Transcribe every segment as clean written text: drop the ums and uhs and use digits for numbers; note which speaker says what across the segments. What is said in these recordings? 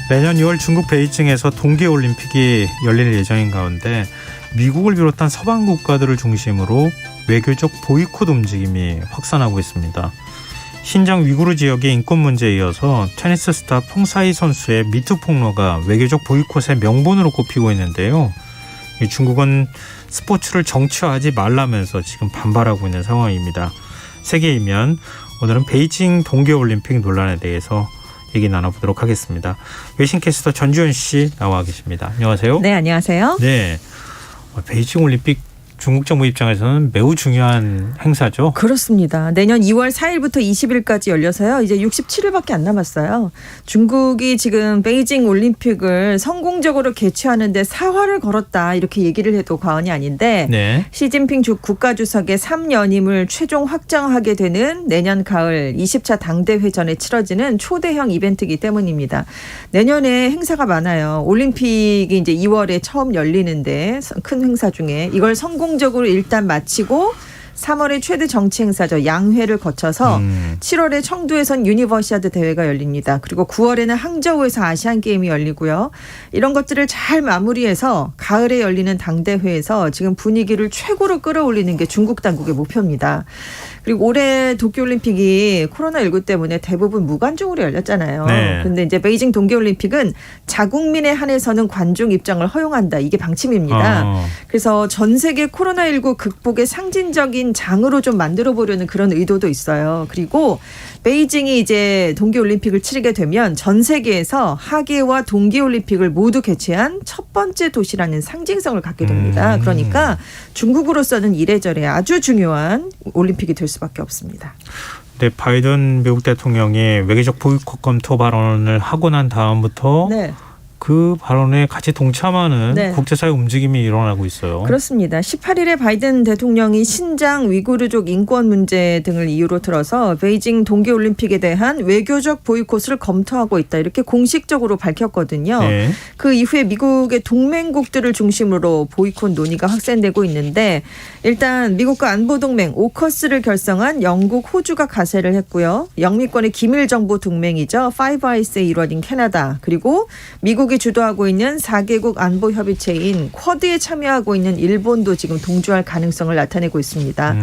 Speaker 1: 내년 6월 중국 베이징에서 동계올림픽이 열릴 예정인 가운데 미국을 비롯한 서방 국가들을 중심으로 외교적 보이콧 움직임이 확산하고 있습니다. 신장 위구르 지역의 인권 문제에 이어서 테니스 스타 퐁사이 선수의 미투 폭로가 외교적 보이콧의 명분으로 꼽히고 있는데요. 중국은 스포츠를 정치화하지 말라면서 지금 반발하고 있는 상황입니다. 세계이면 오늘은 베이징 동계올림픽 논란에 대해서 얘기 나눠보도록 하겠습니다. 외신캐스터 전주현 씨 나와 계십니다. 안녕하세요.
Speaker 2: 네, 안녕하세요.
Speaker 1: 네, 베이징 올림픽 중국 정부 입장에서는 매우 중요한 행사죠.
Speaker 2: 그렇습니다. 내년 2월 4일부터 20일까지 열려서요. 이제 67일밖에 안 남았어요. 중국이 지금 베이징 올림픽을 성공적으로 개최하는 데 사활을 걸었다 이렇게 얘기를 해도 과언이 아닌데
Speaker 1: 네.
Speaker 2: 시진핑 국가주석의 3연임을 최종 확정하게 되는 내년 가을 20차 당대회전에 치러지는 초대형 이벤트이기 때문입니다. 내년에 행사가 많아요. 올림픽이 이제 2월에 처음 열리는데 큰 행사 중에 이걸 성공적으로 일단 마치고 3월에 최대 정치 행사죠. 양회를 거쳐서 7월에 청두에선 유니버시아드 대회가 열립니다. 그리고 9월에는 항저우에서 아시안게임이 열리고요. 이런 것들을 잘 마무리해서 가을에 열리는 당대회에서 지금 분위기를 최고로 끌어올리는 게 중국 당국의 목표입니다. 그리고 올해 도쿄올림픽이 코로나19 때문에 대부분 무관중으로 열렸잖아요.
Speaker 1: 네.
Speaker 2: 근데 이제 베이징 동계올림픽은 자국민에 한해서는 관중 입장을 허용한다. 이게 방침입니다. 그래서 전 세계 코로나19 극복의 상징적인 장으로 좀 만들어 보려는 그런 의도도 있어요. 그리고 베이징이 이제 동계올림픽을 치르게 되면 전 세계에서 하계와 동계올림픽을 모두 개최한 첫 번째 도시라는 상징성을 갖게 됩니다. 그러니까 중국으로서는 이래저래 아주 중요한 올림픽이 될 수밖에 없습니다.
Speaker 1: 네, 바이든 미국 대통령이 외교적 보이콧 검토 발언을 하고 난 다음부터
Speaker 2: 네.
Speaker 1: 그 발언에 같이 동참하는
Speaker 2: 네.
Speaker 1: 국제사회 움직임이 일어나고 있어요.
Speaker 2: 그렇습니다. 18일에 바이든 대통령이 신장 위구르족 인권 문제 등을 이유로 들어서 베이징 동계올림픽에 대한 외교적 보이콧을 검토하고 있다. 이렇게 공식적으로 밝혔거든요.
Speaker 1: 네.
Speaker 2: 그 이후에 미국의 동맹국들을 중심으로 보이콧 논의가 확산되고 있는데 일단 미국과 안보동맹 오커스를 결성한 영국, 호주가 가세를 했고요. 영미권의 기밀 정보 동맹이죠. 파이브 아이스의 일원인 캐나다 그리고 미국이 주도하고 있는 4개국 안보협의체인 쿼드에 참여하고 있는 일본도 지금 동조할 가능성을 나타내고 있습니다.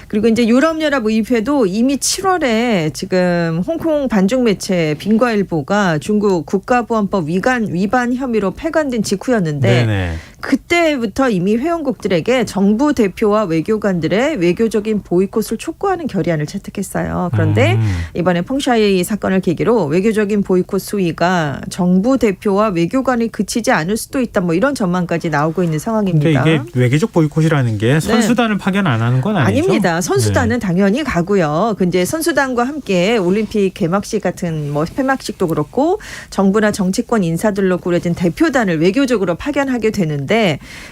Speaker 2: 그리고 이제 유럽연합의회도 이미 7월에 지금 홍콩 반중 매체 빈과일보가 중국 국가보안법 위반 혐의로 폐간된 직후였는데
Speaker 1: 네네.
Speaker 2: 그때부터 이미 회원국들에게 정부 대표와 외교관들의 외교적인 보이콧을 촉구하는 결의안을 채택했어요. 그런데 이번에 펑샤이 사건을 계기로 외교적인 보이콧 수위가 정부 대표와 외교관이 그치지 않을 수도 있다. 뭐 이런 전망까지 나오고 있는 상황입니다.
Speaker 1: 근데 이게 외교적 보이콧이라는 게 선수단을 파견 안 하는 건 아니죠?
Speaker 2: 아닙니다. 선수단은 당연히 가고요. 근데 선수단과 함께 올림픽 개막식 같은 뭐 폐막식도 그렇고 정부나 정치권 인사들로 꾸려진 대표단을 외교적으로 파견하게 되는데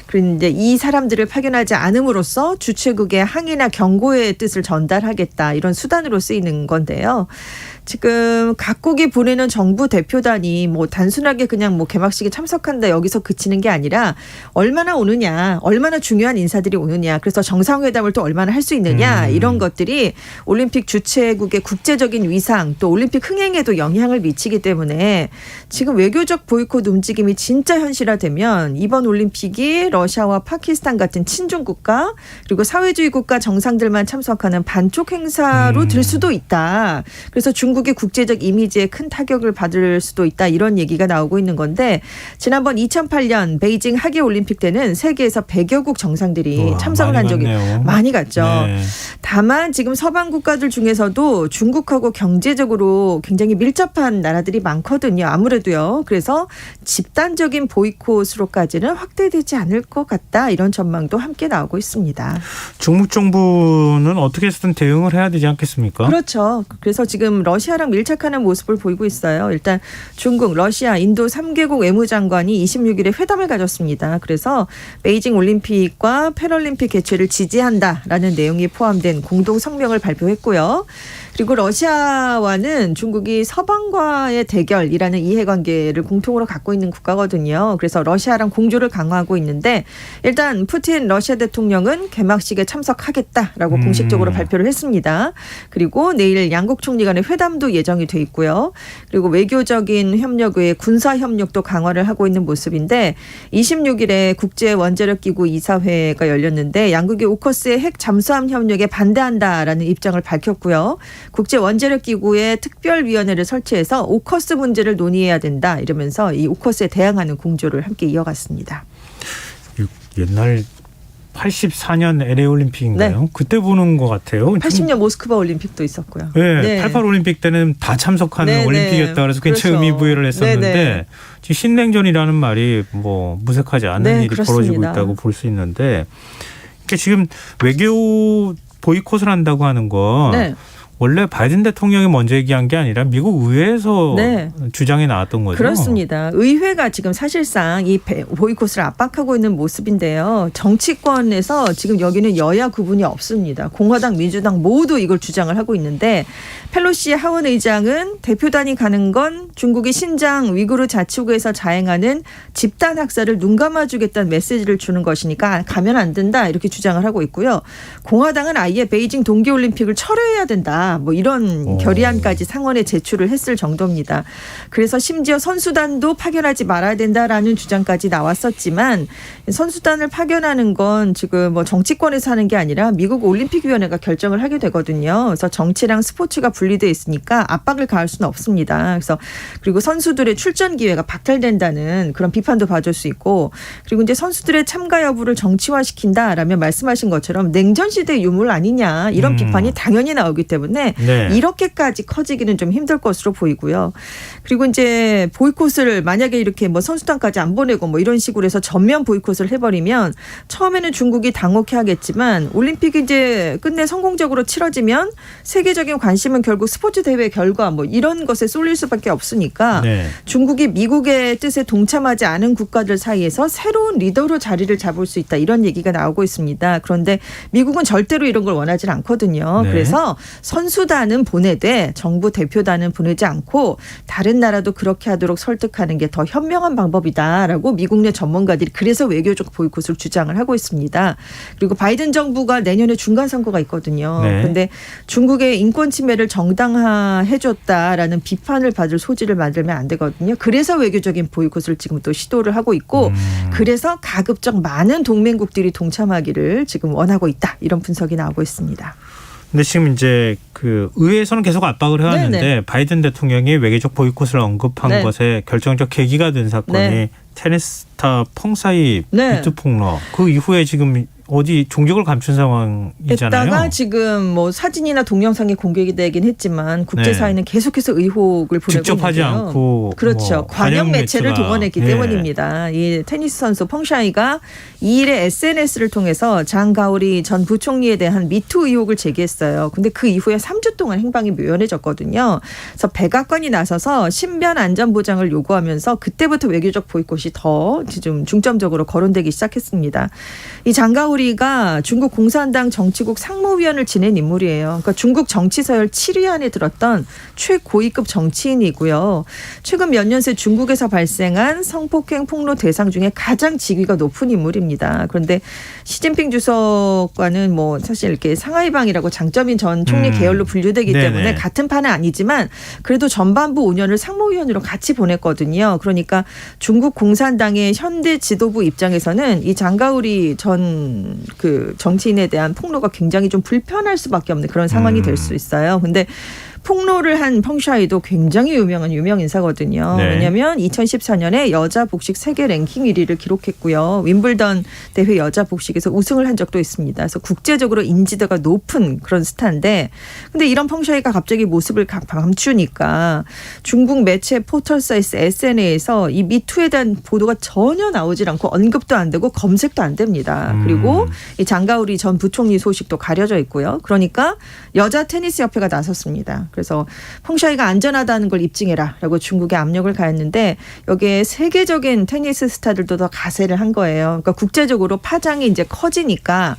Speaker 2: 그런데 이 사람들을 파견하지 않음으로써 주최국의 항의나 경고의 뜻을 전달하겠다. 이런 수단으로 쓰이는 건데요. 지금 각국이 보내는 정부 대표단이 뭐 단순하게 그냥 뭐 개막식에 참석한다 여기서 그치는 게 아니라 얼마나 오느냐, 얼마나 중요한 인사들이 오느냐, 그래서 정상회담을 또 얼마나 할 수 있느냐 이런 것들이 올림픽 주최국의 국제적인 위상 또 올림픽 흥행에도 영향을 미치기 때문에 지금 외교적 보이콧 움직임이 진짜 현실화되면 이번 올림픽이 러시아와 파키스탄 같은 친중 국가 그리고 사회주의 국가 정상들만 참석하는 반쪽 행사로 될 수도 있다. 그래서 중국의 국제적 이미지에 큰 타격을 받을 수도 있다. 이런 얘기가 나오고 있는 건데 지난번 2008년 베이징 하계올림픽 때는 세계에서 100여국 정상들이 참석을 한 적이 많이 갔죠. 네. 다만 지금 서방 국가들 중에서도 중국하고 경제적으로 굉장히 밀접한 나라들이 많거든요. 아무래도요. 그래서 집단적인 보이콧으로까지는 확대되지 않을 것 같다. 이런 전망도 함께 나오고 있습니다.
Speaker 1: 중국 정부는 어떻게 해서든 대응을 해야 되지 않겠습니까?
Speaker 2: 그렇죠. 그래서 지금 러시아랑 밀착하는 모습을 보이고 있어요. 일단 중국, 러시아, 인도 3개국 외무장관이 26일에 회담을 가졌습니다. 그래서 베이징 올림픽과 패럴림픽 개최를 지지한다라는 내용이 포함된 공동 성명을 발표했고요. 그리고 러시아와는 중국이 서방과의 대결이라는 이해관계를 공통으로 갖고 있는 국가거든요. 그래서 러시아랑 공조를 강화하고 있는데 일단 푸틴 러시아 대통령은 개막식에 참석하겠다라고 공식적으로 발표를 했습니다. 그리고 내일 양국 총리 간의 회담도 예정이 돼 있고요. 그리고 외교적인 협력 외에 군사 협력도 강화를 하고 있는 모습인데 26일에 국제원자력기구 이사회가 열렸는데 양국이 오커스의 핵 잠수함 협력에 반대한다라는 입장을 밝혔고요. 국제원자력기구의 특별위원회를 설치해서 오커스 문제를 논의해야 된다 이러면서 이 오커스에 대항하는 공조를 함께 이어갔습니다.
Speaker 1: 옛날 84년 LA 올림픽인가요?
Speaker 2: 네.
Speaker 1: 그때 보는 것 같아요.
Speaker 2: 80년 모스크바 올림픽도 있었고요.
Speaker 1: 네, 88 올림픽 때는 다 참석하는
Speaker 2: 네,
Speaker 1: 올림픽이었다 그래서 굉장히
Speaker 2: 그렇죠.
Speaker 1: 의미 부여를 했었는데
Speaker 2: 네.
Speaker 1: 지금 신냉전이라는 말이 뭐 무색하지 않은
Speaker 2: 네,
Speaker 1: 일이
Speaker 2: 그렇습니다.
Speaker 1: 벌어지고 있다고 볼 수 있는데 그러니까 지금 외교 보이콧을 한다고 하는 건
Speaker 2: 네.
Speaker 1: 원래 바이든 대통령이 먼저 얘기한 게 아니라 미국 의회에서
Speaker 2: 네.
Speaker 1: 주장이 나왔던 거죠.
Speaker 2: 그렇습니다. 의회가 지금 사실상 이 보이콧을 압박하고 있는 모습인데요. 정치권에서 지금 여기는 여야 구분이 없습니다. 공화당, 민주당 모두 이걸 주장을 하고 있는데 펠로시 하원 의장은 대표단이 가는 건 중국이 신장 위구르 자치구에서 자행하는 집단 학살을 눈 감아주겠다는 메시지를 주는 것이니까 가면 안 된다 이렇게 주장을 하고 있고요. 공화당은 아예 베이징 동계올림픽을 철회해야 된다. 뭐 이런 결의안까지 상원에 제출을 했을 정도입니다. 그래서 심지어 선수단도 파견하지 말아야 된다라는 주장까지 나왔었지만 선수단을 파견하는 건 지금 뭐 정치권에서 하는 게 아니라 미국 올림픽위원회가 결정을 하게 되거든요. 그래서 정치랑 스포츠가 분리되어 있으니까 압박을 가할 수는 없습니다. 그래서 그리고 선수들의 출전 기회가 박탈된다는 그런 비판도 받을 수 있고 그리고 이제 선수들의 참가 여부를 정치화시킨다라면 말씀하신 것처럼 냉전 시대 유물 아니냐 이런 비판이 당연히 나오기 때문에
Speaker 1: 네.
Speaker 2: 이렇게까지 커지기는 좀 힘들 것으로 보이고요. 그리고 이제 보이콧을 만약에 이렇게 뭐 선수단까지 안 보내고 뭐 이런 식으로 해서 전면 보이콧을 해버리면 처음에는 중국이 당혹해하겠지만 올림픽이 이제 끝내 성공적으로 치러지면 세계적인 관심은 결국 스포츠 대회 결과 뭐 이런 것에 쏠릴 수밖에 없으니까
Speaker 1: 네.
Speaker 2: 중국이 미국의 뜻에 동참하지 않은 국가들 사이에서 새로운 리더로 자리를 잡을 수 있다 이런 얘기가 나오고 있습니다. 그런데 미국은 절대로 이런 걸 원하지 않거든요.
Speaker 1: 네.
Speaker 2: 그래서 선수단은 보내되 정부 대표단은 보내지 않고 다른 나라도 그렇게 하도록 설득하는 게 더 현명한 방법이다라고 미국 내 전문가들이 그래서 외교적 보이콧을 주장을 하고 있습니다. 그리고 바이든 정부가 내년에 중간 선거가 있거든요. 그런데 중국의 인권 침해를 정당화해줬다라는 비판을 받을 소지를 만들면 안 되거든요. 그래서 외교적인 보이콧을 지금 또 시도를 하고 있고 그래서 가급적 많은 동맹국들이 동참하기를 지금 원하고 있다. 이런 분석이 나오고 있습니다.
Speaker 1: 근데 지금 이제 그 의회에서는 계속 압박을 해왔는데
Speaker 2: 네네.
Speaker 1: 바이든 대통령이 외교적 보이콧을 언급한
Speaker 2: 네.
Speaker 1: 것에 결정적 계기가 된 사건이
Speaker 2: 네.
Speaker 1: 테니스 스타 펑사이
Speaker 2: 네.
Speaker 1: 비트 폭로. 그 이후에 지금 어디 종적을 감춘 상황이잖아요.
Speaker 2: 했다가 지금 뭐 사진이나 동영상이 공개가 되긴 했지만 국제사회는 계속해서 의혹을 보내고
Speaker 1: 직접 하지
Speaker 2: 있는데요.
Speaker 1: 않고
Speaker 2: 그렇죠.
Speaker 1: 뭐
Speaker 2: 관영 매체를 동원했기
Speaker 1: 예.
Speaker 2: 때문입니다. 이 테니스 선수 펑샤이가 2일에 SNS를 통해서 장가오리 전 부총리에 대한 미투 의혹을 제기했어요. 근데 그 이후에 3주 동안 행방이 묘연해졌거든요. 그래서 백악관이 나서서 신변 안전 보장을 요구하면서 그때부터 외교적 보이콧이 더 지금 중점적으로 거론되기 시작했습니다. 이 장가오리가 중국 공산당 정치국 상무위원을 지낸 인물이에요. 그러니까 중국 정치 서열 7위 안에 들었던 최고위급 정치인이고요. 최근 몇 년 새 중국에서 발생한 성폭행 폭로 대상 중에 가장 직위가 높은 인물입니다. 그런데 시진핑 주석과는 뭐 사실 이렇게 상하이방이라고 장점인 전 총리 계열로 분류되기
Speaker 1: 네네.
Speaker 2: 때문에 같은 판은 아니지만 그래도 전반부 5년을 상무위원으로 같이 보냈거든요. 그러니까 중국 공산당의 현대 지도부 입장에서는 이 장가오리 전 그 정치인에 대한 폭로가 굉장히 좀 불편할 수밖에 없는 그런 상황이 될 수 있어요. 근데 폭로를 한 펑샤이도 굉장히 유명한 유명 인사거든요.
Speaker 1: 네.
Speaker 2: 왜냐하면 2014년에 여자 복식 세계 랭킹 1위를 기록했고요. 윈블던 대회 여자 복식에서 우승을 한 적도 있습니다. 그래서 국제적으로 인지도가 높은 그런 스타인데 근데 이런 펑샤이가 갑자기 모습을 감추니까 중국 매체 포털 사이트 SNA에서 이 미투에 대한 보도가 전혀 나오질 않고 언급도 안 되고 검색도 안 됩니다. 그리고 이 장가오리 전 부총리 소식도 가려져 있고요. 그러니까 여자 테니스 협회가 나섰습니다. 그래서 펑샤이가 안전하다는 걸 입증해라라고 중국에 압력을 가했는데 여기에 세계적인 테니스 스타들도 더 가세를 한 거예요. 그러니까 국제적으로 파장이 이제 커지니까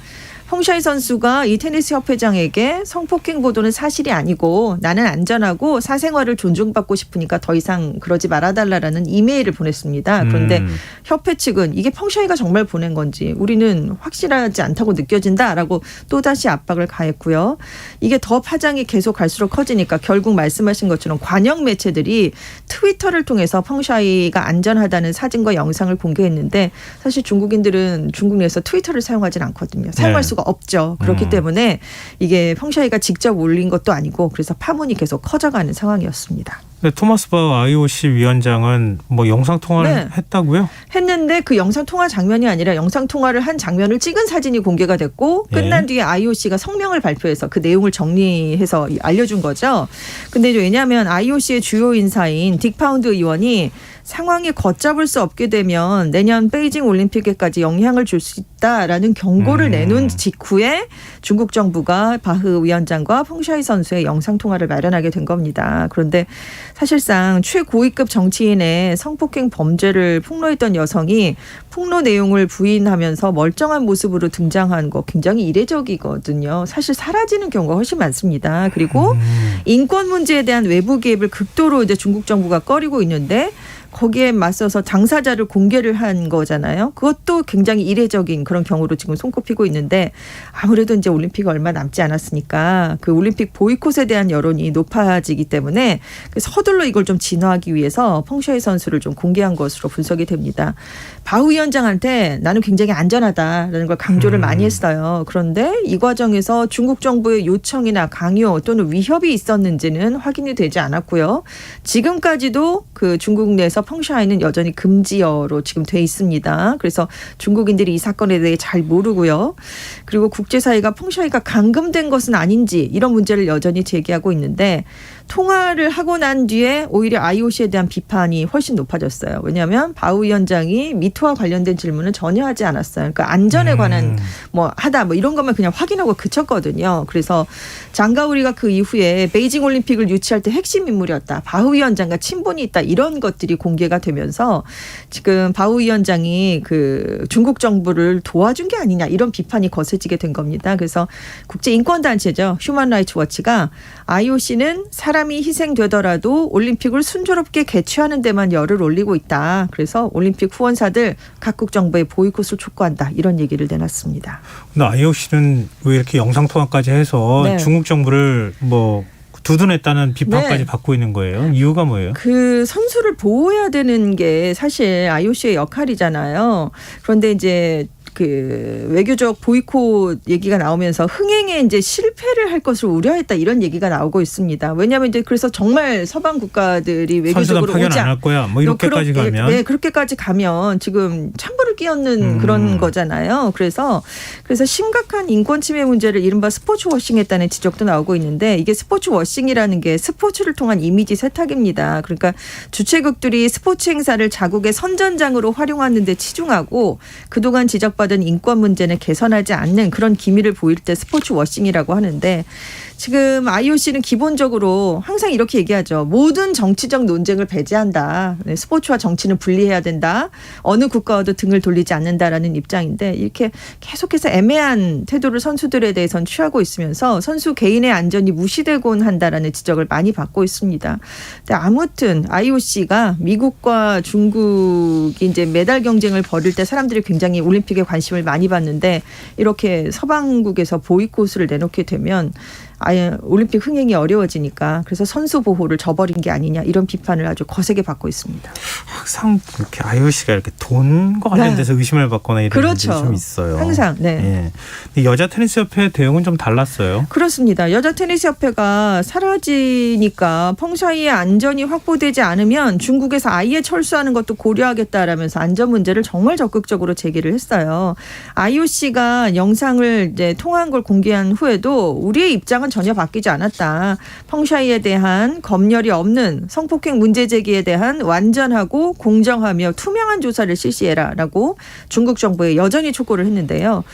Speaker 2: 펑샤이 선수가 이 테니스 협회장에게 성폭행 보도는 사실이 아니고 나는 안전하고 사생활을 존중받고 싶으니까 더 이상 그러지 말아달라라는 이메일을 보냈습니다. 그런데 협회 측은 이게 펑샤이가 정말 보낸 건지 우리는 확실하지 않다고 느껴진다라고 또다시 압박을 가했고요. 이게 더 파장이 계속 갈수록 커지니까 결국 말씀하신 것처럼 관영 매체들이 트위터를 통해서 펑샤이가 안전하다는 사진과 영상을 공개했는데 사실 중국인들은 중국 내에서 트위터를 사용하진 않거든요. 사용할
Speaker 1: 네.
Speaker 2: 수가 없죠. 그렇기 때문에 이게 펑샤이가 직접 올린 것도 아니고 그래서 파문이 계속 커져가는 상황이었습니다.
Speaker 1: 근데 토마스 바흐 IOC 위원장은 뭐 영상 통화를
Speaker 2: 네.
Speaker 1: 했다고요?
Speaker 2: 했는데 그 영상 통화 장면이 아니라 영상 통화를 한 장면을 찍은 사진이 공개가 됐고 끝난 뒤에 IOC가 성명을 발표해서 그 내용을 정리해서 알려준 거죠. 근데 왜냐하면 IOC의 주요 인사인 딕 파운드 의원이 상황이 걷잡을 수 없게 되면 내년 베이징 올림픽에까지 영향을 줄 수 있다라는 경고를 내놓은 직후에 중국 정부가 바흐 위원장과 펑샤이 선수의 영상 통화를 마련하게 된 겁니다. 그런데 사실상 최고위급 정치인의 성폭행 범죄를 폭로했던 여성이 폭로 내용을 부인하면서 멀쩡한 모습으로 등장한 거 굉장히 이례적이거든요. 사실 사라지는 경우가 훨씬 많습니다. 그리고 인권 문제에 대한 외부 개입을 극도로 이제 중국 정부가 꺼리고 있는데 거기에 맞서서 당사자를 공개를 한 거잖아요. 그것도 굉장히 이례적인 그런 경우로 지금 손꼽히고 있는데 아무래도 이제 올림픽이 얼마 남지 않았으니까 그 올림픽 보이콧에 대한 여론이 높아지기 때문에 서둘러 이걸 좀 진화하기 위해서 펑샤이 선수를 좀 공개한 것으로 분석이 됩니다. 바흐 위원장한테 나는 굉장히 안전하다라는 걸 강조를 많이 했어요. 그런데 이 과정에서 중국 정부의 요청이나 강요 또는 위협이 있었는지는 확인이 되지 않았고요. 지금까지도 그 중국 내에서 펑샤이는 여전히 금지어로 지금 돼 있습니다. 그래서 중국인들이 이 사건에 대해 잘 모르고요. 그리고 국제사회가 펑샤이가 감금된 것은 아닌지 이런 문제를 여전히 제기하고 있는데 통화를 하고 난 뒤에 오히려 IOC에 대한 비판이 훨씬 높아졌어요. 왜냐하면 바흐 위원장이 미투와 관련된 질문을 전혀 하지 않았어요. 그러니까 안전에 관한 뭐 하다 뭐 이런 것만 그냥 확인하고 그쳤거든요. 그래서 장가오리가 그 이후에 베이징 올림픽을 유치할 때 핵심 인물이었다. 바흐 위원장과 친분이 있다. 이런 것들이 공개가 되면서 지금 바흐 위원장이 그 중국 정부를 도와준 게 아니냐 이런 비판이 거세지게 된 겁니다. 그래서 국제인권단체죠. 휴먼 라이츠 워치가 IOC는 사람이 희생되더라도 올림픽을 순조롭게 개최하는 데만 열을 올리고 있다. 그래서 올림픽 후원사들 각국 정부의 보이콧을 촉구한다. 이런 얘기를 내놨습니다.
Speaker 1: 근데 IOC는 왜 이렇게 영상 통화까지 해서
Speaker 2: 네.
Speaker 1: 중국 정부를 뭐 두둔했다는 비판까지
Speaker 2: 네.
Speaker 1: 받고 있는 거예요? 이유가 뭐예요?
Speaker 2: 그 선수를 보호해야 되는 게 사실 IOC의 역할이잖아요. 그런데 이제 그 외교적 보이콧 얘기가 나오면서 흥행에 이제 실패를 할 것을 우려했다 이런 얘기가 나오고 있습니다. 왜냐하면 이제 그래서 정말 서방 국가들이 외교적으로
Speaker 1: 선수단 파견
Speaker 2: 오지
Speaker 1: 안 할 거야. 뭐 이렇게까지 가면.
Speaker 2: 네, 그렇게까지 가면 지금 창부를 끼얹는 그런 거잖아요. 그래서 심각한 인권 침해 문제를 이른바 스포츠 워싱했다는 지적도 나오고 있는데 이게 스포츠 워싱이라는 게 스포츠를 통한 이미지 세탁입니다. 그러니까 주최국들이 스포츠 행사를 자국의 선전장으로 활용하는 데 치중하고 그동안 지적받은 인권 문제는 개선하지 않는 그런 기미를 보일 때 스포츠 워싱이라고 하는데 지금 IOC는 기본적으로 항상 이렇게 얘기하죠. 모든 정치적 논쟁을 배제한다. 스포츠와 정치는 분리해야 된다. 어느 국가와도 등을 돌리지 않는다라는 입장인데 이렇게 계속해서 애매한 태도를 선수들에 대해서는 취하고 있으면서 선수 개인의 안전이 무시되곤 한다라는 지적을 많이 받고 있습니다. 근데 아무튼 IOC가 미국과 중국이 이제 메달 경쟁을 벌일 때 사람들이 굉장히 올림픽에 관심을 많이 받는데 이렇게 서방국에서 보이콧을 내놓게 되면 아예 올림픽 흥행이 어려워지니까 그래서 선수 보호를 저버린 게 아니냐 이런 비판을 아주 거세게 받고 있습니다.
Speaker 1: 항상 이렇게 IOC가 이렇게 돈과 관련돼서 의심을 받거나 이런
Speaker 2: 그렇죠.
Speaker 1: 일이 좀 있어요.
Speaker 2: 항상. 네.
Speaker 1: 예. 근데 여자 테니스 협회 대응은 좀 달랐어요.
Speaker 2: 그렇습니다. 여자 테니스 협회가 사라지니까 펑샤이의 안전이 확보되지 않으면 중국에서 아예 철수하는 것도 고려하겠다라면서 안전 문제를 정말 적극적으로 제기를 했어요. IOC가 영상을 이제 통화한 걸 공개한 후에도 우리의 입장은 전혀 바뀌지 않았다. 펑샤이에 대한 검열이 없는 성폭행 문제 제기에 대한 완전하고 공정하며 투명한 조사를 실시해라라고 중국 정부에 여전히 촉구를 했는데요.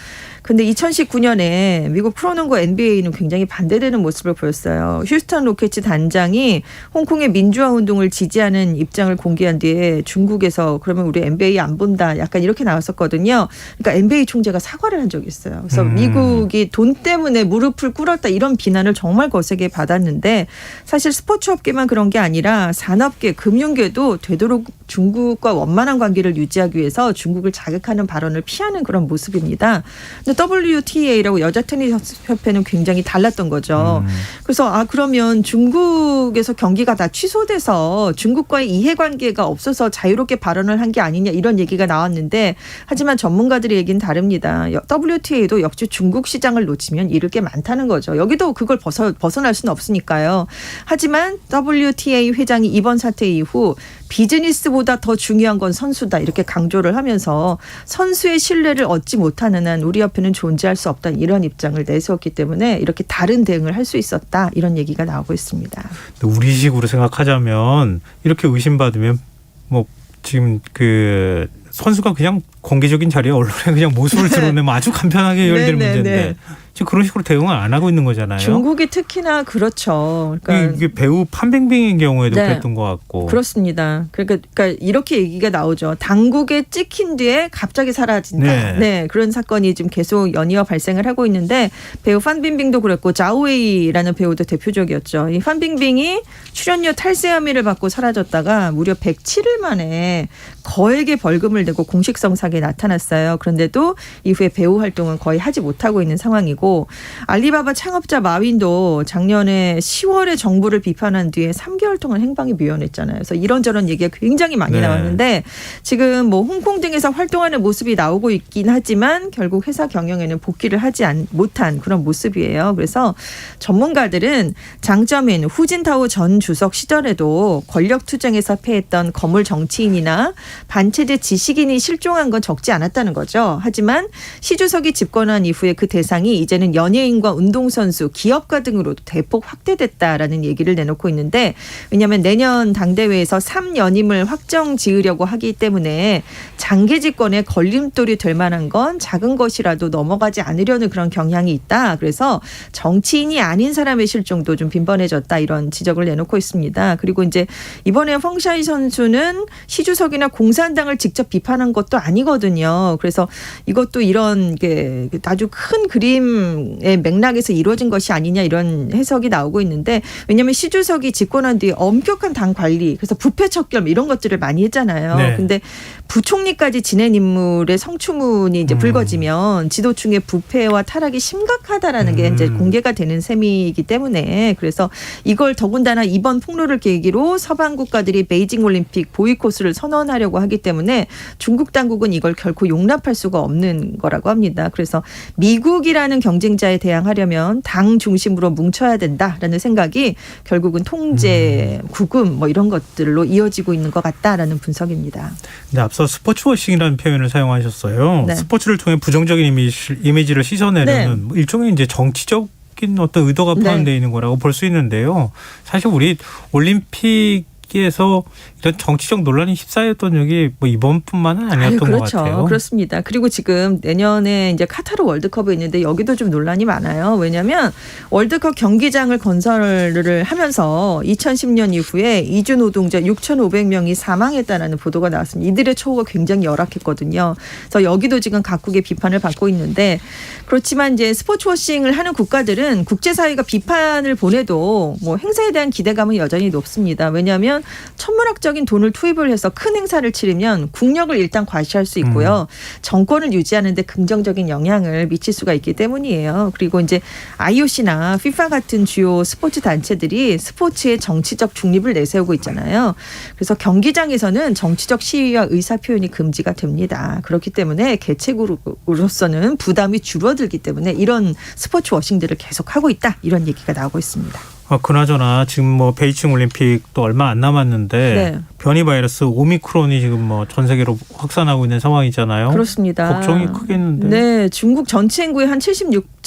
Speaker 2: 근데 2019년에 미국 프로농구 NBA는 굉장히 반대되는 모습을 보였어요. 휴스턴 로켓츠 단장이 홍콩의 민주화 운동을 지지하는 입장을 공개한 뒤에 중국에서 그러면 우리 NBA 안 본다 약간 이렇게 나왔었거든요. 그러니까 NBA 총재가 사과를 한 적이 있어요. 그래서 미국이 돈 때문에 무릎을 꿇었다 이런 비난을 정말 거세게 받았는데 사실 스포츠 업계만 그런 게 아니라 산업계, 금융계도 되도록 중국과 원만한 관계를 유지하기 위해서 중국을 자극하는 발언을 피하는 그런 모습입니다. 근데 WTA라고 여자 테니스 협회는 굉장히 달랐던 거죠. 그래서 그러면 중국에서 경기가 다 취소돼서 중국과의 이해관계가 없어서 자유롭게 발언을 한 게 아니냐 이런 얘기가 나왔는데 하지만 전문가들의 얘기는 다릅니다. WTA도 역시 중국 시장을 놓치면 잃을 게 많다는 거죠. 여기도 그걸 벗어날 수는 없으니까요. 하지만 WTA 회장이 이번 사태 이후 비즈니스보다 더 중요한 건 선수다 이렇게 강조를 하면서 선수의 신뢰를 얻지 못하는 한 우리 협회는 존재할 수 없다 이런 입장을 내세웠기 때문에 이렇게 다른 대응을 할 수 있었다 이런 얘기가 나오고 있습니다.
Speaker 1: 우리식으로 생각하자면 이렇게 의심받으면 뭐 지금 그 선수가 그냥 공개적인 자리에 언론에 그냥 모습을 드러내면 아주 간편하게 해결될 문제인데 지금 그런 식으로 대응을 안 하고 있는 거잖아요.
Speaker 2: 중국이 특히나 그렇죠.
Speaker 1: 그러니까 이게 배우 판빙빙의 경우에도 그랬던 것 같고.
Speaker 2: 그렇습니다. 그러니까 이렇게 얘기가 나오죠. 당국에 찍힌 뒤에 갑자기 사라진다. 네, 그런 사건이 지금 계속 연이어 발생을 하고 있는데 배우 판빙빙도 그랬고 자오웨이라는 배우도 대표적이었죠. 이 판빙빙이 출연료 탈세 혐의를 받고 사라졌다가 무려 107일 만에 거액의 벌금을 내고 공식성 사기에 나타났어요. 그런데도 이후에 배우 활동은 거의 하지 못하고 있는 상황이고 알리바바 창업자 마윈도 작년에 10월에 정부를 비판한 뒤에 3개월 동안 행방이 묘연했잖아요. 그래서 이런저런 얘기가 굉장히 많이 나왔는데 지금 뭐 홍콩 등에서 활동하는 모습이 나오고 있긴 하지만 결국 회사 경영에는 복귀를 하지 못한 그런 모습이에요. 그래서 전문가들은 장점인 후진타오 전 주석 시절에도 권력 투쟁에서 패했던 거물 정치인이나 반체제 지식인이 실종한 건 적지 않았다는 거죠. 하지만 시 주석이 집권한 이후에 그 대상이 이제는 연예인과 운동선수, 기업가 등으로도 대폭 확대됐다라는 얘기를 내놓고 있는데 왜냐하면 내년 당대회에서 3연임을 확정 지으려고 하기 때문에 장기 집권에 걸림돌이 될 만한 건 작은 것이라도 넘어가지 않으려는 그런 경향이 있다. 그래서 정치인이 아닌 사람의 실종도 좀 빈번해졌다 이런 지적을 내놓고 있습니다. 그리고 이제 이번에 펑샤이 선수는 시 주석이나 공산당을 직접 비판한 것도 아니거든요. 그래서 이것도 이런 게 아주 큰 그림의 맥락에서 이루어진 것이 아니냐 이런 해석이 나오고 있는데 왜냐하면 시 주석이 집권한 뒤에 엄격한 당 관리 그래서 부패 척결 이런 것들을 많이 했잖아요. 근데 부총리까지 지낸 인물의 성추문이 이제 불거지면 지도층의 부패와 타락이 심각하다라는 게 이제 공개가 되는 셈이기 때문에 그래서 이걸 더군다나 이번 폭로를 계기로 서방 국가들이 베이징 올림픽 보이콧을 선언하려고 하기 때문에 중국 당국은 이걸 결코 용납할 수가 없는 거라고 합니다. 그래서 미국이라는 경쟁자에 대항하려면 당 중심으로 뭉쳐야 된다라는 생각이 결국은 통제, 구금 뭐 이런 것들로 이어지고 있는 것 같다라는 분석입니다.
Speaker 1: 네, 앞서 스포츠워싱이라는 표현을 사용하셨어요. 스포츠를 통해 부정적인 이미지를 씻어내려는 일종의 이제 정치적인 어떤 의도가 포함되어 있는 거라고 볼 수 있는데요. 사실 우리 올림픽에서 이런 정치적 논란이 휩싸였던 적이 뭐 이번뿐만은 아니었던 것 같아요.
Speaker 2: 그렇습니다. 그리고 지금 내년에 이제 카타르 월드컵이 있는데 여기도 좀 논란이 많아요. 왜냐하면 월드컵 경기장을 건설을 하면서 2010년 이후에 이주 노동자 6,500명이 사망했다는 보도가 나왔습니다. 이들의 처우가 굉장히 열악했거든요. 그래서 여기도 지금 각국의 비판을 받고 있는데 그렇지만 이제 스포츠워싱을 하는 국가들은 국제사회가 비판을 보내도 뭐 행사에 대한 기대감은 여전히 높습니다. 왜냐하면 천문학적인 돈을 투입을 해서 큰 행사를 치르면 국력을 일단 과시할 수 있고요. 정권을 유지하는 데 긍정적인 영향을 미칠 수가 있기 때문이에요. 그리고 이제 IOC나 FIFA 같은 주요 스포츠 단체들이 스포츠의 정치적 중립을 내세우고 있잖아요. 그래서 경기장에서는 정치적 시위와 의사 표현이 금지가 됩니다. 그렇기 때문에 개최국으로서는 부담이 줄어들기 때문에 이런 스포츠 워싱들을 계속하고 있다. 이런 얘기가 나오고 있습니다.
Speaker 1: 그나저나 지금 뭐 베이징 올림픽도 얼마 안 남았는데 변이 바이러스 오미크론이 지금 뭐 전 세계로 확산하고 있는 상황이잖아요.
Speaker 2: 그렇습니다.
Speaker 1: 걱정이 크겠는데.
Speaker 2: 네, 중국 전체 인구의 한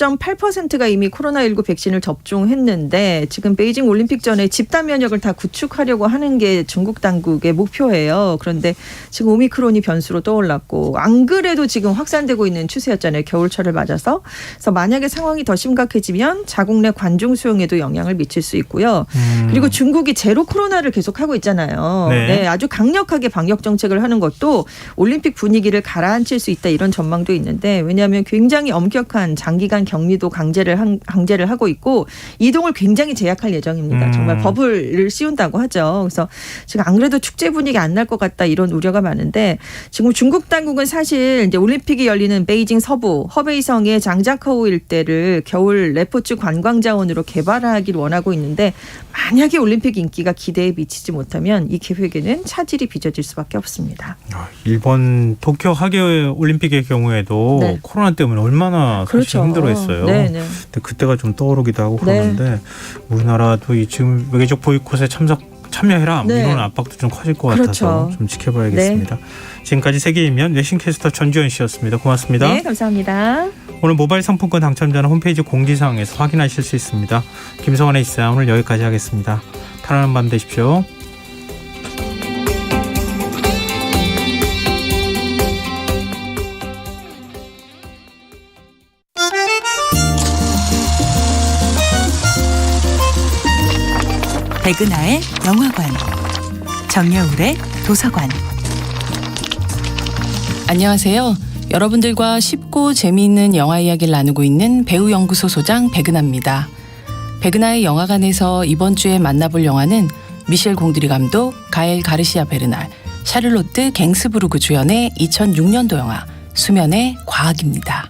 Speaker 2: 90.8%가 이미 코로나19 백신을 접종했는데 지금 베이징 올림픽 전에 집단 면역을 다 구축하려고 하는 게 중국 당국의 목표예요. 그런데 지금 오미크론이 변수로 떠올랐고 안 그래도 지금 확산되고 있는 추세였잖아요. 겨울철을 맞아서. 그래서 만약에 상황이 더 심각해지면 자국 내 관중 수용에도 영향을 미칠 수 있고요. 그리고 중국이 제로 코로나를 계속하고 있잖아요.
Speaker 1: 네.
Speaker 2: 아주 강력하게 방역 정책을 하는 것도 올림픽 분위기를 가라앉힐 수 있다 이런 전망도 있는데 왜냐하면 굉장히 엄격한 장기간 격리도 강제를 하고 있고 이동을 굉장히 제약할 예정입니다. 정말 버블을 씌운다고 하죠. 그래서 지금 안 그래도 축제 분위기 안 날 것 같다 이런 우려가 많은데 지금 중국 당국은 사실 이제 올림픽이 열리는 베이징 서부 허베이성의 장자커우 일대를 겨울 레포츠 관광 자원으로 개발하기를 원하고 있는데 만약에 올림픽 인기가 기대에 미치지 못하면 이 계획에는 차질이 빚어질 수밖에 없습니다.
Speaker 1: 일본 도쿄 하계 올림픽의 경우에도
Speaker 2: 네.
Speaker 1: 코로나 때문에 얼마나 사실
Speaker 2: 그렇죠.
Speaker 1: 힘들어했어요.
Speaker 2: 네.
Speaker 1: 근데 그때가 좀 떠오르기도 하고
Speaker 2: 네.
Speaker 1: 그러는데 우리나라도 이 지금 외교적 보이콧에 참여해라
Speaker 2: 네.
Speaker 1: 이런 압박도 좀 커질 것
Speaker 2: 그렇죠.
Speaker 1: 같아서 좀 지켜봐야겠습니다. 지금까지 세계인면 외신캐스터 전주현 씨였습니다. 고맙습니다.
Speaker 2: 네, 감사합니다.
Speaker 1: 오늘 모바일 상품권 당첨자는 홈페이지 공지사항에서 확인하실 수 있습니다. 김성환의 이사 오늘 여기까지 하겠습니다. 편안한 밤 되십시오.
Speaker 3: 백은하의 영화관, 정여울의 도서관.
Speaker 4: 안녕하세요. 여러분들과 쉽고 재미있는 영화 이야기를 나누고 있는 배우연구소 소장 백은하입니다. 백은하의 영화관에서 이번 주에 만나볼 영화는 미셸 공드리 감독, 가엘 가르시아 베르날, 샤를로트 갱스부르그 주연의 2006년도 영화 수면의 과학입니다.